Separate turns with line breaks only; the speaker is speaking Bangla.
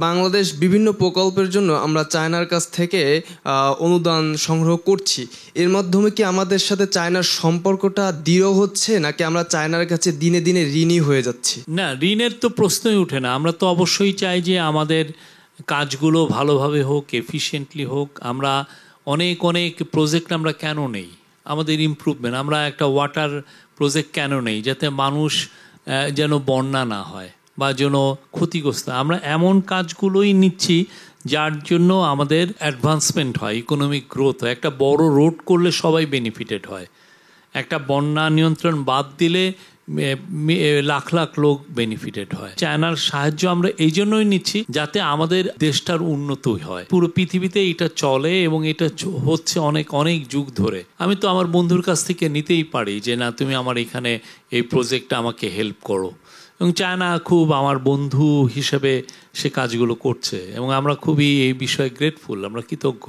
বাংলাদেশ বিভিন্ন প্রকল্পের জন্য আমরা চায়নার কাছ থেকে অনুদান সংগ্রহ করছি। এর মাধ্যমে কি আমাদের সাথে চায়নার সম্পর্কটা দৃঢ় হচ্ছে, নাকি আমরা চায়নার কাছে দিনে দিনে ঋণী হয়ে যাচ্ছি?
না, ঋণের তো প্রশ্নই ওঠে না। আমরা তো অবশ্যই চাই যে আমাদের কাজগুলো ভালোভাবে হোক, এফিশিয়েন্টলি হোক। আমরা অনেক অনেক প্রজেক্ট আমরা কেন নেই, আমাদের ইমপ্রুভমেন্ট। আমরা একটা ওয়াটার প্রজেক্ট কেন নেই, যাতে মানুষ যেন বন্যা না হয় বা যেন ক্ষতিগ্রস্ত। আমরা এমন কাজগুলোই নিচ্ছি যার জন্য আমাদের অ্যাডভান্সমেন্ট হয়, ইকোনমিক গ্রোথ হয়। একটা বড় রোড করলে সবাই বেনিফিটেড হয়। একটা বন্যা নিয়ন্ত্রণ বাদ দিলে লাখ লাখ লোক বেনিফিটেড হয়। চায়নার সাহায্য আমরা এই জন্যই নিচ্ছি যাতে আমাদের দেশটার উন্নতি হয়। পুরো পৃথিবীতে এটা চলে এবং এটা হচ্ছে অনেক অনেক যুগ ধরে। আমি তো আমার বন্ধুর কাছ থেকে নিতেই পারি যে না, তুমি আমার এখানে এই প্রজেক্টটা আমাকে হেল্প করো। এবং চায়না খুব আমার বন্ধু হিসেবে সে কাজগুলো করছে এবং আমরা খুবই এই বিষয়ে গ্রেটফুল, আমরা কৃতজ্ঞ।